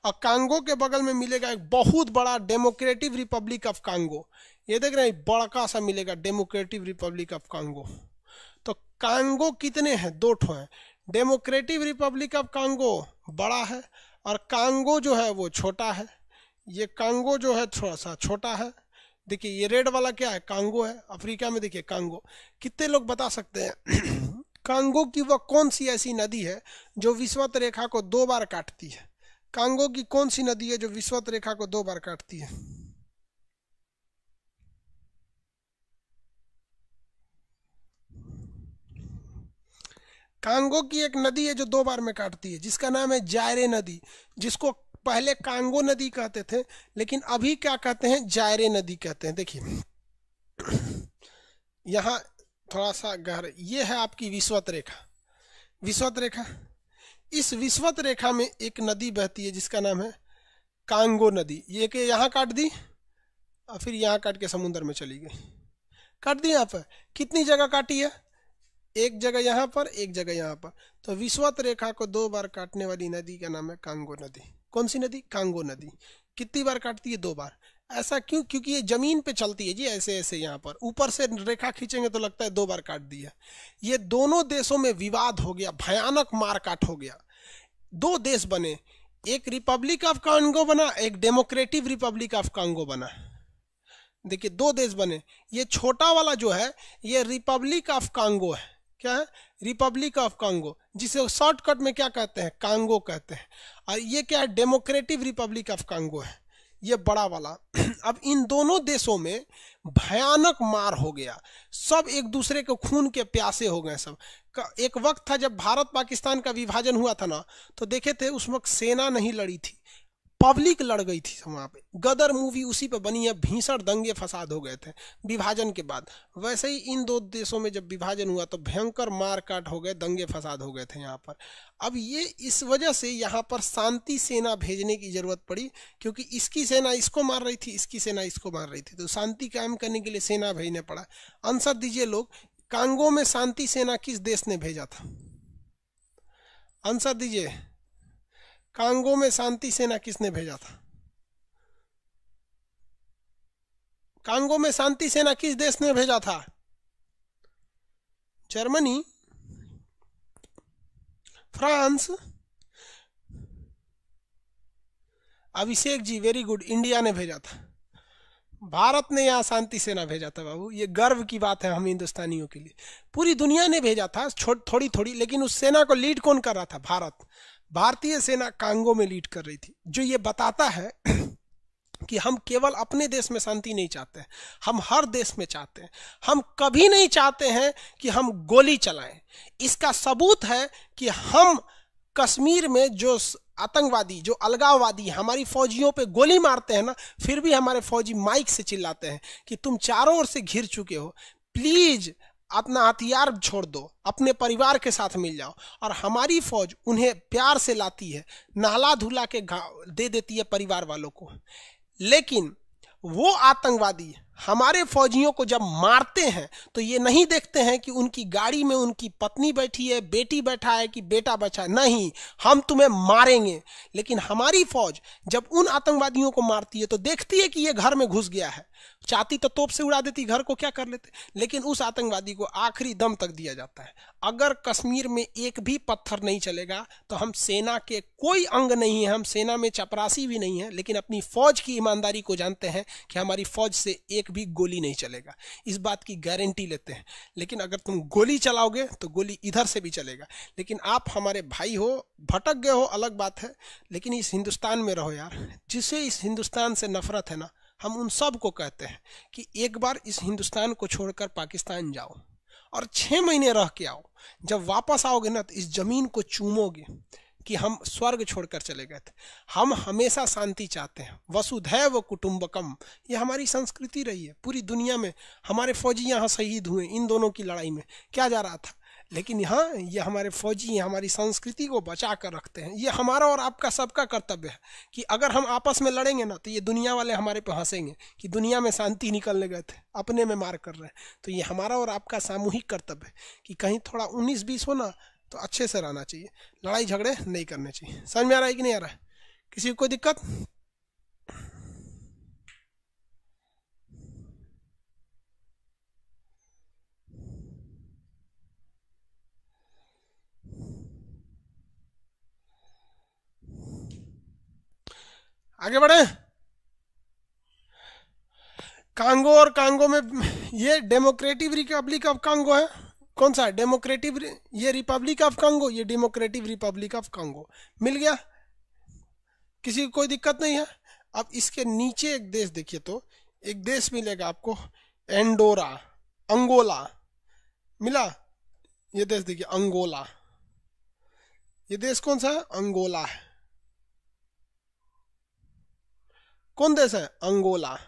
और कांगो के बगल में मिलेगा एक बहुत बड़ा डेमोक्रेटिक रिपब्लिक ऑफ कांगो। ये देख रहे हैं, बड़ा सा मिलेगा डेमोक्रेटिक रिपब्लिक ऑफ कांगो। तो कांगो कितने हैं? 2 ठो हैं। डेमोक्रेटिक रिपब्लिक ऑफ कांगो बड़ा है, और कांगो जो है वो छोटा है। ये कांगो जो है थोड़ा सा छोटा है। देखिए ये रेड वाला क्या है? कांगो है। अफ्रीका में देखिए कांगो। कितने लोग बता सकते हैं कांगो की वह कौन सी ऐसी नदी है जो विषुवत रेखा को 2 बार काटती है? कांगो की कौन सी नदी है जो विषुवत रेखा को 2 बार काटती है? कांगो की एक नदी है जो 2 बार में काटती है, जिसका नाम है जायरे नदी, जिसको पहले कांगो नदी कहते थे, लेकिन अभी क्या कहते हैं? जायरे नदी कहते हैं। देखिए यहाँ थोड़ा सा गहरा, ये है आपकी विषुवत रेखा। विषुवत रेखा इस विषुवत रेखा में एक नदी बहती है जिसका नाम है कांगो नदी। ये कि यहाँ काट दी और फिर यहाँ काट के समुद्र में चली गई, काट दी। यहाँ पर कितनी जगह काटी है? एक जगह यहाँ पर, एक जगह यहाँ पर। तो विषुवत रेखा को 2 बार काटने वाली नदी का नाम है कांगो नदी। कौन सी नदी? कांगो नदी। कितनी बार काटती है? 2 बार। ऐसा क्यों? क्योंकि ये जमीन पे चलती है जी, ऐसे ऐसे। यहाँ पर ऊपर से रेखा खींचेंगे तो लगता है 2 बार काट दी है। ये दोनों देशों में विवाद हो गया, भयानक मारकाट हो गया। 2 देश बने, एक रिपब्लिक ऑफ कांगो बना, एक डेमोक्रेटिक रिपब्लिक ऑफ कांगो बना। देखिए 2 देश बने। ये छोटा वाला जो है ये रिपब्लिक ऑफ कांगो है। क्या है? रिपब्लिक ऑफ कांगो, जिसे शॉर्टकट में क्या कहते हैं? कांगो कहते हैं। और ये क्या है? डेमोक्रेटिक रिपब्लिक ऑफ कांगो है, ये बड़ा वाला। अब इन दोनों देशों में भयानक मार हो गया, सब एक दूसरे के खून के प्यासे हो गए सब। एक वक्त था जब भारत पाकिस्तान का विभाजन हुआ था ना, तो देखे थे उस वक्त सेना नहीं लड़ी थी, पब्लिक लड़ गई थी वहां पे। गदर मूवी उसी पे बनी है, भीषण दंगे फसाद हो गए थे विभाजन के बाद। वैसे ही इन 2 देशों में जब विभाजन हुआ तो भयंकर मारकाट हो गए, दंगे फसाद हो गए थे यहाँ पर। अब ये इस वजह से यहाँ पर शांति सेना भेजने की जरूरत पड़ी, क्योंकि इसकी सेना इसको मार रही थी, इसकी सेना इसको मार रही थी, तो शांति कायम करने के लिए सेना भेजने पड़ा। आंसर दीजिए लोग, कांगो में शांति सेना किस देश ने भेजा था? आंसर दीजिए, कांगो में शांति सेना किसने भेजा था? कांगो में शांति सेना किस देश ने भेजा था? Germany? France? Abhishek ji very good, India ने भेजा था। भारत ने यहाँ शांति सेना भेजा था बाबू, ये गर्व की बात है हम हिंदुस्तानियों के लिए। पूरी दुनिया ने भेजा था थोड़ी थोड़ी, लेकिन उस सेना को लीड कौन कर रहा था? भारत। भारतीय सेना कांगो में लीड कर रही थी, जो ये बताता है कि हम केवल अपने देश में शांति नहीं चाहते हैं, हम हर देश में चाहते हैं। हम कभी नहीं चाहते हैं कि हम गोली चलाएं। इसका सबूत है कि हम कश्मीर में जो आतंकवादी, जो अलगाववादी हमारी फौजियों पे गोली मारते हैं ना, फिर भी हमारे फौजी माइक से चिल्लाते हैं कि तुम चारों ओर से घिर चुके हो, प्लीज अपना हथियार छोड़ दो, अपने परिवार के साथ मिल जाओ। और हमारी फौज उन्हें प्यार से लाती है, नहला धुला के दे देती है परिवार वालों को। लेकिन वो आतंकवादी हमारे फौजियों को जब मारते हैं तो ये नहीं देखते हैं कि उनकी गाड़ी में उनकी पत्नी बैठी है, बेटी बैठा है कि बेटा बैठा है, नहीं, हम तुम्हें मारेंगे। लेकिन हमारी फौज जब उन आतंकवादियों को मारती है तो देखती है कि ये घर में घुस गया है, चाहती तो तोप से उड़ा देती, घर को क्या कर लेते, लेकिन उस आतंकवादी को आखिरी दम तक दिया जाता है। अगर कश्मीर में एक भी पत्थर नहीं चलेगा तो हम सेना के कोई अंग नहीं है, हम सेना में चपरासी भी नहीं है, लेकिन अपनी फौज की ईमानदारी को जानते हैं कि हमारी फौज से एक भी गोली नहीं चलेगा, इस बात की गारंटी लेते हैं। लेकिन अगर तुम गोली चलाओगे तो गोली इधर से भी चलेगा। लेकिन आप हमारे भाई हो, भटक गए हो अलग बात है, लेकिन इस हिंदुस्तान में रहो यार। जिसे इस हिंदुस्तान से नफरत है ना, हम उन सब को कहते हैं कि एक बार इस हिंदुस्तान को छोड़कर पाकिस्तान जाओ और 6 महीने रह के आओ। जब वापस आओगे ना तो इस जमीन को चूमोगे कि हम स्वर्ग छोड़कर चले गए थे। हम हमेशा शांति चाहते हैं, वसुधैव कुटुंबकम, ये हमारी संस्कृति रही है। पूरी दुनिया में हमारे फौजी यहाँ शहीद हुए इन दोनों की लड़ाई में, क्या जा रहा था, लेकिन यहाँ ये हमारे फौजी हमारी संस्कृति को बचा कर रखते हैं। ये हमारा और आपका सबका कर्तव्य है कि अगर हम आपस में लड़ेंगे ना तो ये दुनिया वाले हमारे पे हंसेंगे कि दुनिया में शांति निकलने गए थे, अपने में मार कर रहे हैं। तो ये हमारा और आपका सामूहिक कर्तव्य है कि कहीं थोड़ा 19-20 हो ना तो अच्छे से रहना चाहिए, लड़ाई झगड़े नहीं करने चाहिए। समझ में आ रहा है कि नहीं आ रहा है? किसी को कोई दिक्कत? आगे बढ़े। कांगो और कांगो में ये डेमोक्रेटिक रिपब्लिक ऑफ कांगो है। कौन सा? डेमोक्रेटिक, ये रिपब्लिक ऑफ कांगो, ये डेमोक्रेटिक रिपब्लिक ऑफ कांगो। मिल गया? किसी को कोई दिक्कत नहीं है? अब इसके नीचे एक देश देखिए, तो एक देश मिलेगा आपको, एंडोरा, अंगोला। मिला? ये देश देखिए, अंगोला। ये देश कौन सा है? अंगोला है। कौन देश है? अंगोला।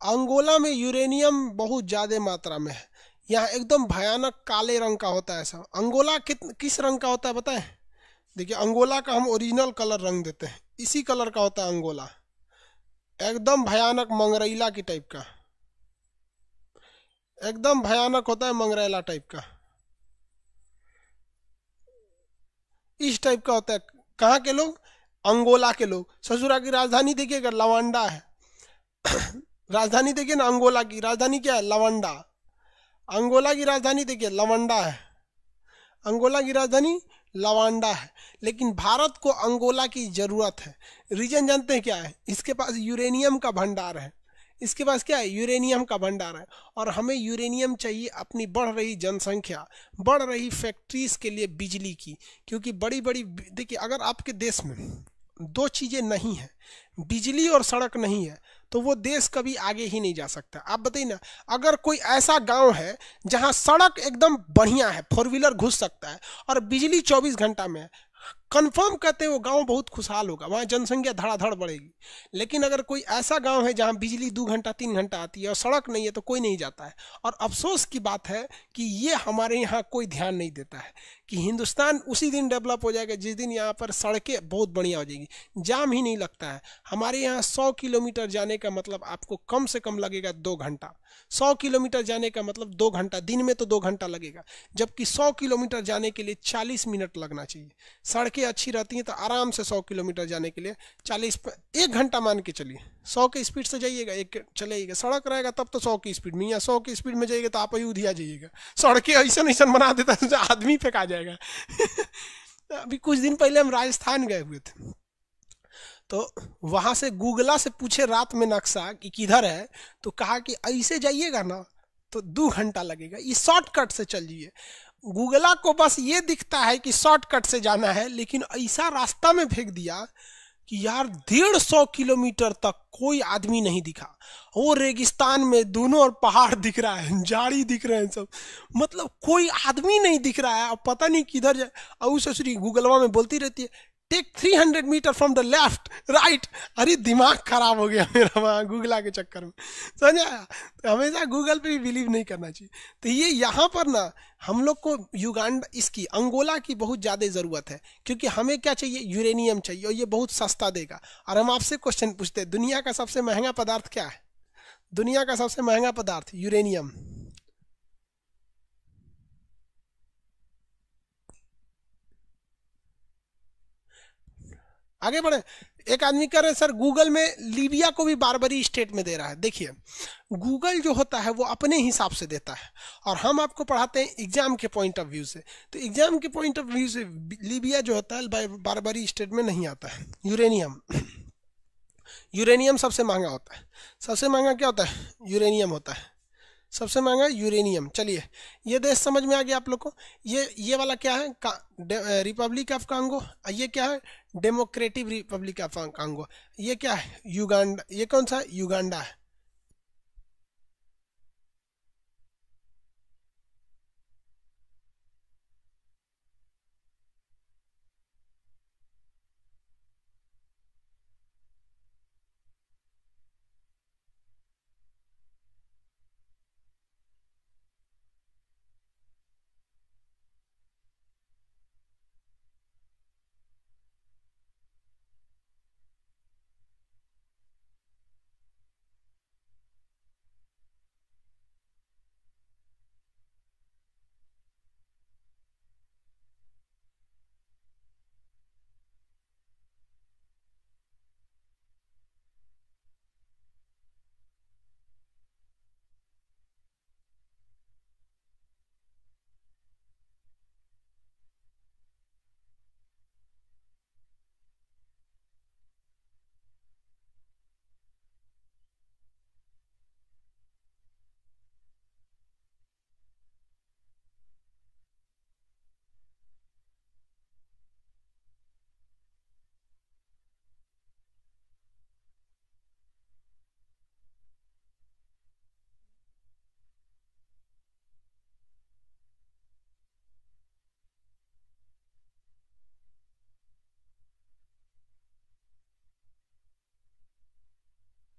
अंगोला में यूरेनियम बहुत ज्यादा मात्रा में है। यहाँ एकदम भयानक काले रंग का होता है सब। अंगोला किस रंग का होता है बताएं? देखिए अंगोला का हम ओरिजिनल कलर रंग देते हैं, इसी कलर का होता है अंगोला, एकदम भयानक मंगरैला की टाइप का, एकदम भयानक होता है मंगरैला टाइप का, इस टाइप का होता है। कहाँ के लोग? अंगोला के लोग। ससुरा की राजधानी देखिएगा लवांडा है। राजधानी देखिए ना, अंगोला की राजधानी क्या है? लवंडा। अंगोला की राजधानी देखिए लवंडा है, अंगोला की राजधानी लवांडा है। लेकिन भारत को अंगोला की जरूरत है। रीजन जानते हैं क्या है? इसके पास यूरेनियम का भंडार है, इसके पास क्या है? यूरेनियम का भंडार है। और हमें यूरेनियम चाहिए अपनी बढ़ रही जनसंख्या, बढ़ रही फैक्ट्रीज के लिए बिजली की। क्योंकि बड़ी बड़ी, देखिए अगर आपके देश में दो चीजें नहीं है, बिजली और सड़क नहीं है, तो वो देश कभी आगे ही नहीं जा सकता। आप बताइए ना, अगर कोई ऐसा गांव है जहां सड़क एकदम बढ़िया है, फोर व्हीलर घुस सकता है, और बिजली 24 घंटा में है, कंफर्म कहते हैं वो गांव बहुत खुशहाल होगा, वहां जनसंख्या धड़ाधड़ बढ़ेगी। लेकिन अगर कोई ऐसा गांव है जहां बिजली 2 घंटा 3 घंटा आती है और सड़क नहीं है, तो कोई नहीं जाता है। और अफसोस की बात है कि ये हमारे यहाँ कोई ध्यान नहीं देता है कि हिंदुस्तान उसी दिन डेवलप हो जाएगा जिस दिन यहाँ पर सड़कें बहुत बढ़िया हो जाएगी, जाम ही नहीं लगता है। हमारे यहाँ 100 किलोमीटर जाने का मतलब आपको कम से कम लगेगा 2 घंटा। 100 किलोमीटर जाने का मतलब 2 घंटा, दिन में तो 2 घंटा लगेगा, जबकि 100 किलोमीटर जाने के लिए 40 मिनट लगना चाहिए। सड़कें अच्छी रहती हैं तो आराम से 100 किलोमीटर जाने के लिए 1 घंटा मान के चलिए। 100 की स्पीड से जाइएगा, एक चलेगा, सड़क रहेगा तब तो 100 की स्पीड में, या 100 की स्पीड में जाइएगा तो आप अयोध्या जाइएगा। सड़कें ऐसा ऐसा बना देता है आदमी फेंका जाएगा। अभी कुछ दिन पहले हम राजस्थान गए हुए थे, तो वहां से गूगला से पूछे रात में नक्शा कि किधर है, तो कहा कि ऐसे जाइएगा ना तो 2 घंटा लगेगा, ये शॉर्टकट से चलिए। गूगला को बस ये दिखता है कि शॉर्टकट से जाना है, लेकिन ऐसा रास्ता में फेंक दिया कि यार 150 किलोमीटर तक कोई आदमी नहीं दिखा। वो रेगिस्तान में दोनों और पहाड़ दिख रहा है, झाड़ी दिख रहे हैं सब, मतलब कोई आदमी नहीं दिख रहा है। और पता नहीं किधर जाए। और ससुरी गूगलवा में बोलती रहती है take 300 metre from the left right. अरे दिमाग खराब हो गया मेरा वहाँ गूगला के चक्कर में, समझ आया? तो हमेशा गूगल पे भी बिलीव नहीं करना चाहिए। तो ये यहाँ पर ना हम लोग को युगांडा, इसकी अंगोला की बहुत ज़्यादा ज़रूरत है, क्योंकि हमें क्या चाहिए? यूरेनियम चाहिए, और ये बहुत सस्ता देगा। और हम आपसे क्वेश्चन पूछते हैं, दुनिया का सबसे महंगा पदार्थ क्या है? दुनिया का सबसे महंगा पदार्थ यूरेनियम। आगे बढ़े। एक आदमी कह रहे हैं सर गूगल में लीबिया को भी बारबरी स्टेट में दे रहा है। देखिए गूगल जो होता है वो अपने हिसाब से देता है, और हम आपको पढ़ाते हैं एग्जाम के पॉइंट ऑफ व्यू से। तो एग्जाम के पॉइंट ऑफ व्यू से लीबिया जो होता है बारबरी स्टेट में नहीं आता है। यूरेनियम, यूरेनियम सबसे महंगा होता है। सबसे महंगा क्या होता है? यूरेनियम होता है, सबसे महंगा यूरेनियम। चलिए ये देश समझ में आ गया आप लोग को। ये वाला क्या है? Republic of Congo. ये क्या है? Democratic Republic of Congo. ये क्या है? युगांडा। ये कौन सा है? युगांडा है।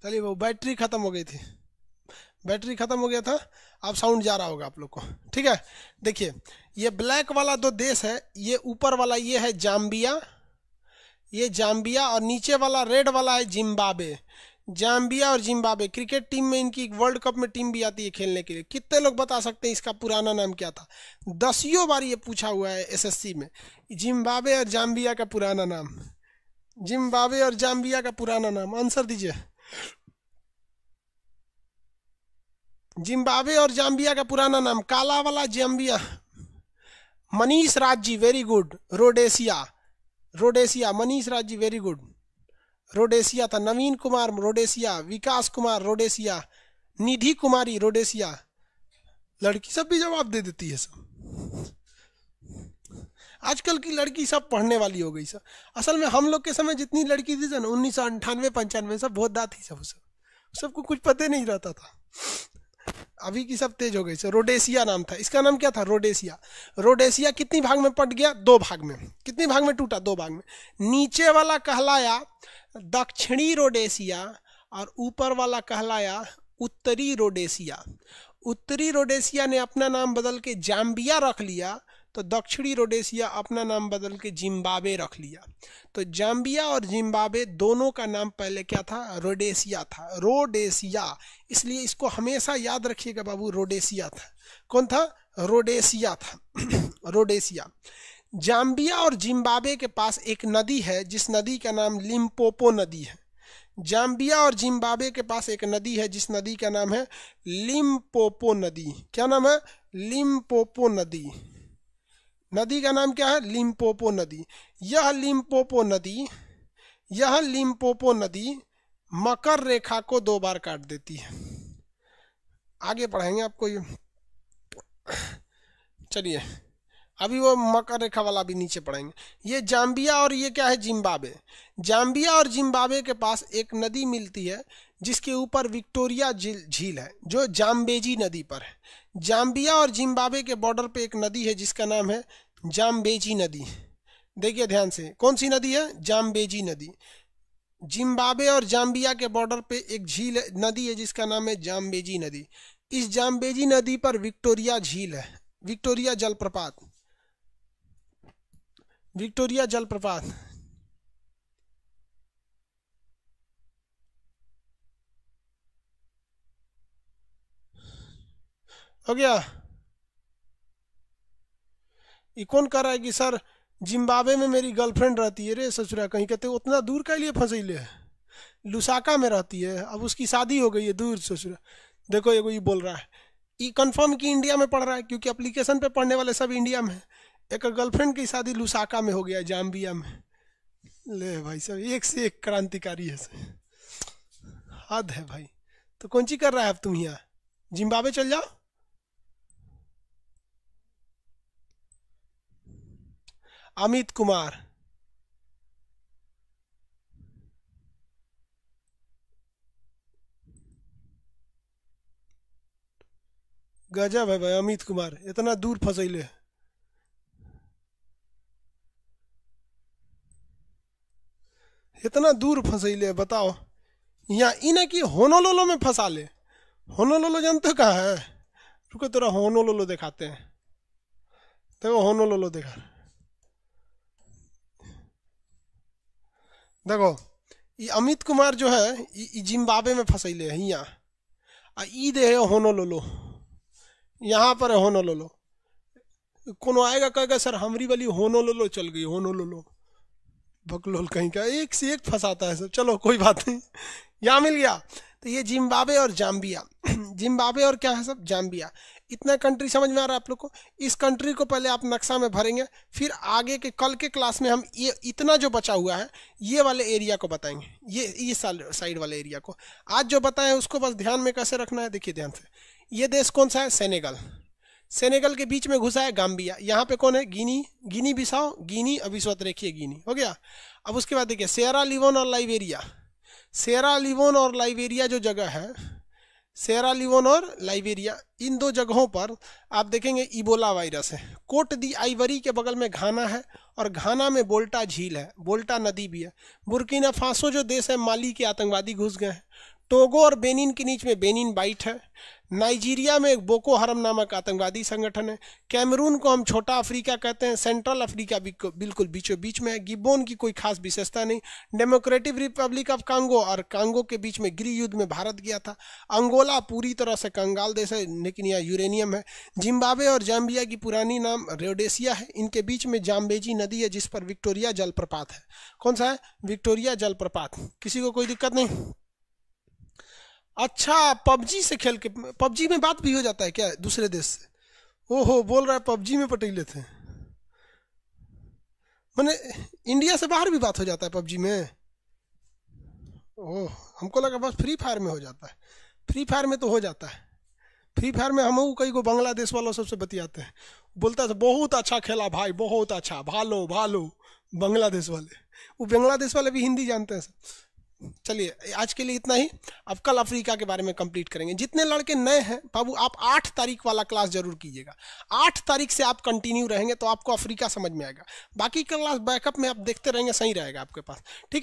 चलिए वो बैटरी खत्म हो गई थी, बैटरी खत्म हो गया था, अब साउंड जा रहा होगा आप लोग को, ठीक है। देखिए ये ब्लैक वाला दो देश है, ये ऊपर वाला ये है जाम्बिया, ये जाम्बिया, और नीचे वाला रेड वाला है जिम्बाब्वे। जाम्बिया और जिम्बाब्वे क्रिकेट टीम में इनकी वर्ल्ड कप में टीम भी आती है खेलने के लिए। कितने लोग बता सकते हैं इसका पुराना नाम क्या था? 10 बार ये पूछा हुआ है एसएससी में, जिम्बाब्वे और जाम्बिया का पुराना नाम, जिम्बाब्वे और जाम्बिया का पुराना नाम, आंसर दीजिए। जिम्बाब्वे और जाम्बिया का पुराना नाम, काला वाला Zambia. Manish Raj ji very good, Rhodesia, Rhodesia, Manish Raj ji very good, Rhodesia था। Naveen Kumar Rhodesia, Vikas Kumar Rhodesia, Nidhi Kumari Rhodesia. लड़की सब भी जवाब दे देती है सब, आजकल की लड़की सब पढ़ने वाली हो गई सब। असल में हम लोग के समय जितनी लड़की थी ना 1998-95 सब बहुत दात थी, सबको कुछ पता नहीं रहता था। अभी की सब तेज हो गई। रोडेशिया नाम था इसका, नाम क्या था? रोडेशिया। रोडेशिया कितनी भाग में पट गया? 2 भाग में। कितनी भाग में टूटा? 2 भाग में। नीचे वाला कहलाया दक्षिणी रोडेशिया और ऊपर वाला कहलाया उत्तरी रोडेशिया। उत्तरी रोडेशिया ने अपना नाम बदल के जाम्बिया रख लिया, तो दक्षिणी रोडेशिया अपना नाम बदल के जिम्बाब्वे रख लिया। तो जाम्बिया और जिम्बाब्वे दोनों का नाम पहले क्या था? रोडेशिया था, रोडेशिया। इसलिए इसको हमेशा याद रखिएगा बाबू, रोडेशिया था। कौन था? रोडेशिया था। रोडेशिया। जाम्बिया और जिम्बाब्वे के पास एक नदी है जिस नदी का नाम लिम्पोपो नदी है। जाम्बिया और जिम्बाब्वे के पास एक नदी है जिस नदी का नाम है लिम्पोपो नदी। क्या नाम है? लिम्पोपो नदी। नदी का नाम क्या है? लिम्पोपो नदी। यह लिम्पोपो नदी मकर रेखा को 2 बार काट देती है। आगे पढ़ाएंगे आपको ये, चलिए अभी वो मकर रेखा वाला भी नीचे पढ़ेंगे। ये जाम्बिया और ये क्या है? जिम्बाब्वे। जाम्बिया और जिम्बाब्वे के पास एक नदी मिलती है जिसके ऊपर विक्टोरिया झील है, जो जाम्बेजी नदी पर है। जाम्बिया और जिम्बाब्वे के बॉर्डर पे एक नदी है जिसका नाम है जाम्बेजी नदी। देखिए ध्यान से, कौन सी नदी है? जाम्बेजी नदी। जिम्बाब्वे और जाम्बिया के बॉर्डर पे एक झील नदी है जिसका नाम है जाम्बेजी नदी। इस जाम्बेजी नदी पर विक्टोरिया झील है, विक्टोरिया जलप्रपात, विक्टोरिया जलप्रपात। हो गया? ये कौन कह रहा है कि सर जिम्बाब्वे में मेरी गर्लफ्रेंड रहती है? रे ससुरा कहीं, कहते उतना दूर का लिए फंसैले है, लुसाका में रहती है, अब उसकी शादी हो गई है दूर ससुरा। देखो ये कोई बोल रहा है, ये कंफर्म कि इंडिया में पढ़ रहा है, क्योंकि एप्लीकेशन पे पढ़ने वाले सब इंडिया में है। एक गर्लफ्रेंड की शादी लुसाका में हो गया, जाम्बिया में। ले भाई साहब, एक से एक क्रांतिकारी है, हद है भाई। तो कौन सी कर रहा है अब तुम यहाँ? जिम्बाब्वे चल जाओ। अमित कुमार, गजब है भाई। अमित कुमार इतना दूर फंसैले, इतना दूर फंसैले, बताओ। यहाँ इन्हें कि होनोलोलो में फंसा ले। होनोलोलो जानते हो कहाँ है? रुको तेरा होनोलोलो दिखाते हैं। देखो होनोलोलो देखा, देखो ये अमित कुमार जो है ये जिम्बाब्वे में फंसैले है यहाँ। ई दे है होनोलोलो, यहाँ पर है होनोलोलो। कोनो आएगा कहेगा सर हमारी वाली होनोलोलो चल गई, होनोलोलो। बकलोल कहीं का, एक से एक फंसाता है सब। चलो कोई बात नहीं, यहाँ मिल गया। तो ये जिम्बाब्वे और जाम्बिया, जिम्बाब्वे और क्या है सब? जाम्बिया। इतना कंट्री समझ में आ रहा है आप लोग को? इस कंट्री को पहले आप नक्शा में भरेंगे, फिर आगे के कल के क्लास में हम ये इतना जो बचा हुआ है ये वाले एरिया को बताएंगे, ये साइड वाले एरिया को। आज जो बताएं उसको बस ध्यान में कैसे रखना है, देखिए ध्यान से। ये देश कौन सा है? सेनेगल। सेनेगल के बीच में घुसा है गाम्बिया। यहाँ पे कौन है? गिनी, गिनी बिसाओ, गिनी अभी स्वत रेखिए गिनी, हो गया। अब उसके बाद देखिए सिएरा लियोन और लाइबेरिया। सिएरा लियोन और लाइबेरिया जो जगह है, सिएरा लियोन और लाइबेरिया, इन 2 जगहों पर आप देखेंगे इबोला वायरस है। कोट दी आइवरी के बगल में घाना है और घाना में बोल्टा झील है, बोल्टा नदी भी है। बुर्किना फासो जो देश है, माली के आतंकवादी घुस गए हैं। टोगो और बेनिन के बीच में बेनिन बाइट है। नाइजीरिया में एक बोको हरम नामक आतंकवादी संगठन है। कैमरून को हम छोटा अफ्रीका कहते हैं। सेंट्रल अफ्रीका बिल्कुल बीचों बीच में है। गिबोन की कोई खास विशेषता नहीं। डेमोक्रेटिक रिपब्लिक ऑफ कांगो और कांगो के बीच में गृह युद्ध में भारत गया था। अंगोला पूरी तरह से कंगाल देश है, लेकिन यह यूरेनियम है। जिम्बाब्वे और जाम्बिया की पुरानी नाम रोडेसिया है। इनके बीच में जाम्बेजी नदी है जिस पर विक्टोरिया जलप्रपात है। कौन सा है? विक्टोरिया जलप्रपात। किसी को कोई दिक्कत नहीं? अच्छा, पबजी से खेल के, पबजी में बात भी हो जाता है क्या दूसरे देश से? ओहो, बोल रहा है पबजी में पटेले थे। मैंने इंडिया से बाहर भी बात हो जाता है पबजी में? ओह, हमको लगा बस फ्री फायर में हो जाता है। फ्री फायर में तो हो जाता है। फ्री फायर में हम कई को बांग्लादेश वालों सबसे बतियाते हैं, बोलता है बहुत अच्छा खेला भाई, बहुत अच्छा, भालो भालो। बांग्लादेश वाले, वो बांग्लादेश वाले भी हिंदी जानते हैं सब। चलिए आज के लिए इतना ही। अब कल अफ्रीका के बारे में कंप्लीट करेंगे। जितने लड़के नए हैं बाबू, आप 8 तारीख वाला क्लास जरूर कीजिएगा। 8 तारीख से आप कंटिन्यू रहेंगे तो आपको अफ्रीका समझ में आएगा। बाकी क्लास बैकअप में आप देखते रहेंगे, सही रहेगा आपके पास। ठीक।